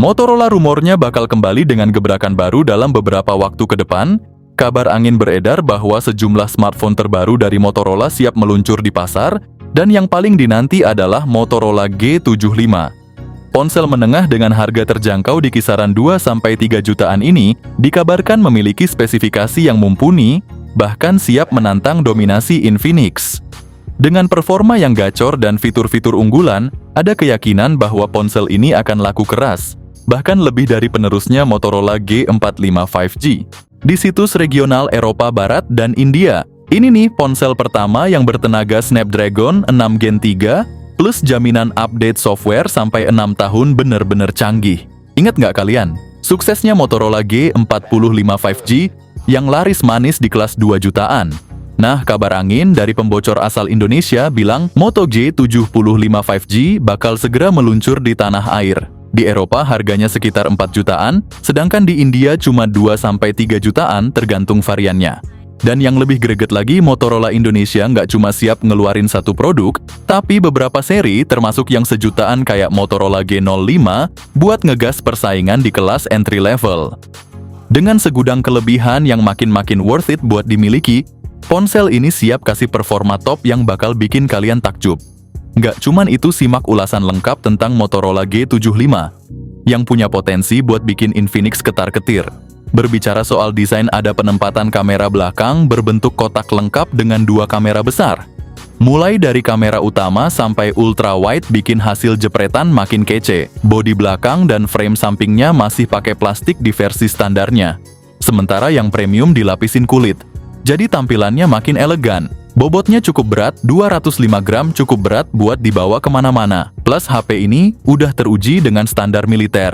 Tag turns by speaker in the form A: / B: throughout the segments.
A: Motorola rumornya bakal kembali dengan gebrakan baru dalam beberapa waktu ke depan. Kabar angin beredar bahwa sejumlah smartphone terbaru dari Motorola siap meluncur di pasar, dan yang paling dinanti adalah Motorola G75. Ponsel menengah dengan harga terjangkau di kisaran 2-3 jutaan ini dikabarkan memiliki spesifikasi yang mumpuni, bahkan siap menantang dominasi Infinix. Dengan performa yang gacor dan fitur-fitur unggulan, ada keyakinan bahwa ponsel ini akan laku keras, bahkan lebih dari penerusnya Motorola G45 5G. Di situs regional Eropa Barat dan India, ini nih ponsel pertama yang bertenaga Snapdragon 6 Gen 3 plus jaminan update software sampai 6 tahun bener-bener canggih. Ingat nggak kalian? Suksesnya Motorola G45 5G yang laris manis di kelas 2 jutaan. Nah, kabar angin dari pembocor asal Indonesia bilang Moto G75 5G bakal segera meluncur di tanah air. Di Eropa harganya sekitar 4 jutaan, sedangkan di India cuma 2-3 jutaan tergantung variannya. Dan yang lebih greget lagi, Motorola Indonesia nggak cuma siap ngeluarin satu produk, tapi beberapa seri termasuk yang sejutaan kayak Motorola G05 buat ngegas persaingan di kelas entry level. Dengan segudang kelebihan yang makin-makin worth it buat dimiliki, ponsel ini siap kasih performa top yang bakal bikin kalian takjub. Nggak cuman itu, simak ulasan lengkap tentang Motorola G75 yang punya potensi buat bikin Infinix ketar-ketir. Berbicara soal desain, ada penempatan kamera belakang berbentuk kotak lengkap dengan 2 kamera besar. Mulai dari kamera utama sampai ultra wide bikin hasil jepretan makin kece. Bodi belakang dan frame sampingnya masih pakai plastik di versi standarnya, sementara yang premium dilapisin kulit. Jadi tampilannya makin elegan. Bobotnya cukup berat, 205 gram cukup berat buat dibawa kemana-mana. Plus HP ini udah teruji dengan standar militer.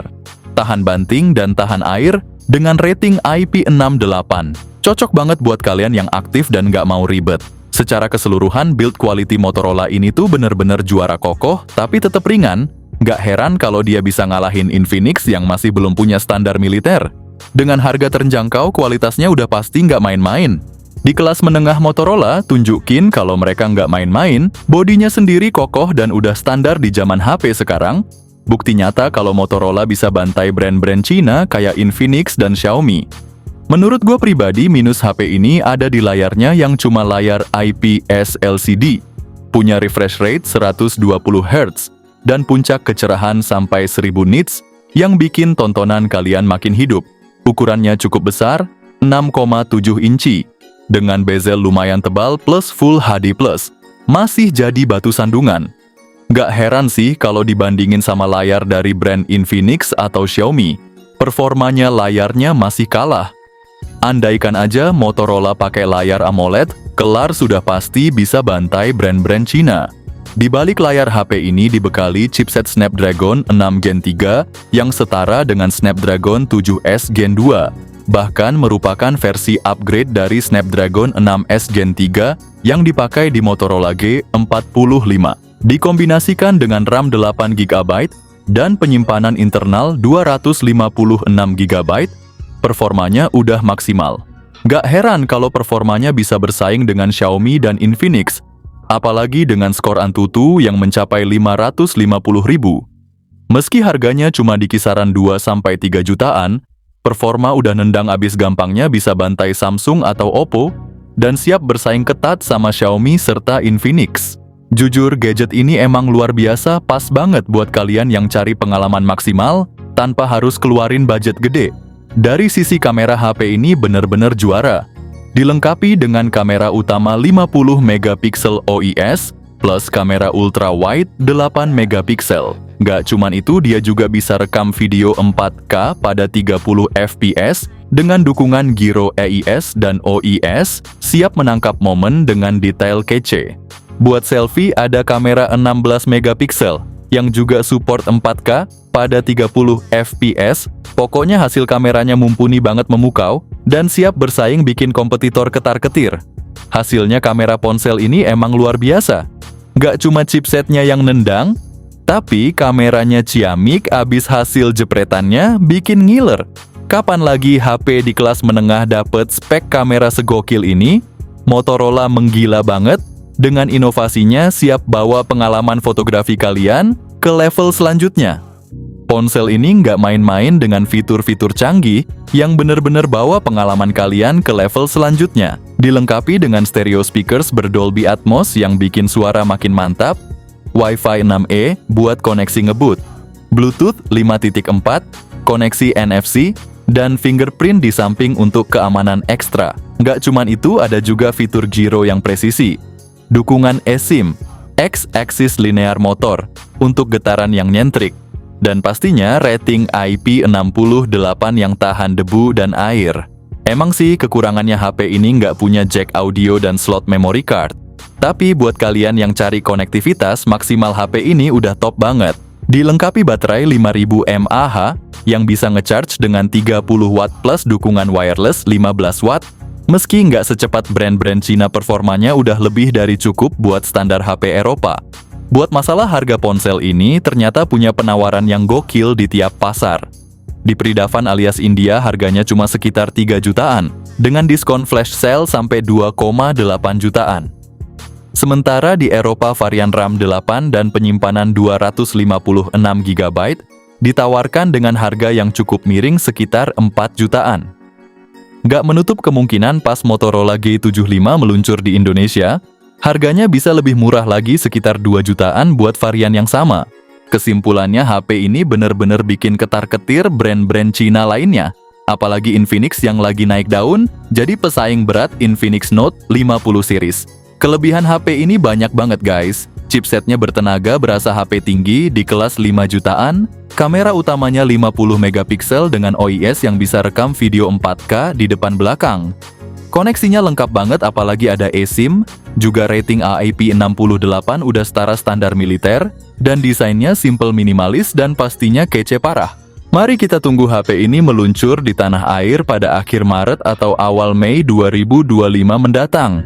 A: Tahan banting dan tahan air dengan rating IP68. Cocok banget buat kalian yang aktif dan nggak mau ribet. Secara keseluruhan, build quality Motorola ini tuh bener-bener juara kokoh, tapi tetap ringan. Nggak heran kalau dia bisa ngalahin Infinix yang masih belum punya standar militer. Dengan harga terjangkau, kualitasnya udah pasti nggak main-main. Di kelas menengah Motorola, tunjukin kalau mereka nggak main-main, bodinya sendiri kokoh dan udah standar di zaman HP sekarang. Bukti nyata kalau Motorola bisa bantai brand-brand Cina kayak Infinix dan Xiaomi. Menurut gue pribadi, minus HP ini ada di layarnya yang cuma layar IPS LCD. Punya refresh rate 120 Hz, dan puncak kecerahan sampai 1000 nits, yang bikin tontonan kalian makin hidup. Ukurannya cukup besar, 6,7 inci. Dengan bezel lumayan tebal plus Full HD+, masih jadi batu sandungan. Gak heran sih kalau dibandingin sama layar dari brand Infinix atau Xiaomi, performanya layarnya masih kalah. Andaikan aja Motorola pakai layar AMOLED, kelar sudah pasti bisa bantai brand-brand Cina. Di balik layar HP ini dibekali chipset Snapdragon 6 Gen 3 yang setara dengan Snapdragon 7S Gen 2. Bahkan merupakan versi upgrade dari Snapdragon 6S Gen 3 yang dipakai di Motorola G45. Dikombinasikan dengan RAM 8GB dan penyimpanan internal 256 GB, performanya udah maksimal. Gak heran kalau performanya bisa bersaing dengan Xiaomi dan Infinix, apalagi dengan skor Antutu yang mencapai 550.000. Meski harganya cuma di kisaran 2-3 jutaan, performa udah nendang abis gampangnya bisa bantai Samsung atau Oppo, dan siap bersaing ketat sama Xiaomi serta Infinix. Jujur, gadget ini emang luar biasa, pas banget buat kalian yang cari pengalaman maksimal, tanpa harus keluarin budget gede. Dari sisi kamera HP ini bener-bener juara. Dilengkapi dengan kamera utama 50 megapiksel OIS, plus kamera ultra wide 8 megapiksel. Gak cuman itu, dia juga bisa rekam video 4K pada 30 fps dengan dukungan gyro EIS dan OIS, siap menangkap momen dengan detail kece. Buat selfie ada kamera 16 megapiksel yang juga support 4K pada 30 fps. Pokoknya hasil kameranya mumpuni banget memukau dan siap bersaing bikin kompetitor ketar-ketir. Hasilnya kamera ponsel ini emang luar biasa. Gak cuma chipsetnya yang nendang, tapi kameranya ciamik abis hasil jepretannya bikin ngiler. Kapan lagi HP di kelas menengah dapet spek kamera segokil ini? Motorola menggila banget, dengan inovasinya siap bawa pengalaman fotografi kalian ke level selanjutnya. Ponsel ini nggak main-main dengan fitur-fitur canggih yang bener-bener bawa pengalaman kalian ke level selanjutnya. Dilengkapi dengan stereo speakers ber-Dolby Atmos yang bikin suara makin mantap, Wi-Fi 6E buat koneksi ngebut, Bluetooth 5.4, koneksi NFC, dan fingerprint di samping untuk keamanan ekstra. Nggak cuman itu, ada juga fitur gyro yang presisi, dukungan eSIM, X-axis linear motor untuk getaran yang nyentrik, dan pastinya rating IP68 yang tahan debu dan air. Emang sih kekurangannya HP ini nggak punya jack audio dan slot memory card. Tapi buat kalian yang cari konektivitas, maksimal HP ini udah top banget. Dilengkapi baterai 5000 mAh yang bisa ngecharge dengan 30 watt plus dukungan wireless 15 watt. Meski nggak secepat brand-brand Cina, performanya udah lebih dari cukup buat standar HP Eropa. Buat masalah harga ponsel ini, ternyata punya penawaran yang gokil di tiap pasar. Di Pridavan alias India harganya cuma sekitar 3 jutaan, dengan diskon flash sale sampai 2,8 jutaan. Sementara di Eropa varian RAM 8 dan penyimpanan 256 GB ditawarkan dengan harga yang cukup miring sekitar 4 jutaan. Nggak menutup kemungkinan pas Motorola G75 meluncur di Indonesia, harganya bisa lebih murah lagi sekitar 2 jutaan buat varian yang sama. Kesimpulannya, HP ini bener-bener bikin ketar-ketir brand-brand Cina lainnya. Apalagi Infinix yang lagi naik daun, jadi pesaing berat Infinix Note 50 series. Kelebihan HP ini banyak banget guys. Chipsetnya bertenaga berasa HP tinggi di kelas 5 jutaan, kamera utamanya 50 megapiksel dengan OIS yang bisa rekam video 4K di depan belakang. Koneksinya lengkap banget apalagi ada eSIM, juga rating IP68 udah setara standar militer, dan desainnya simple minimalis dan pastinya kece parah. Mari kita tunggu HP ini meluncur di tanah air pada akhir Maret atau awal Mei 2025 mendatang.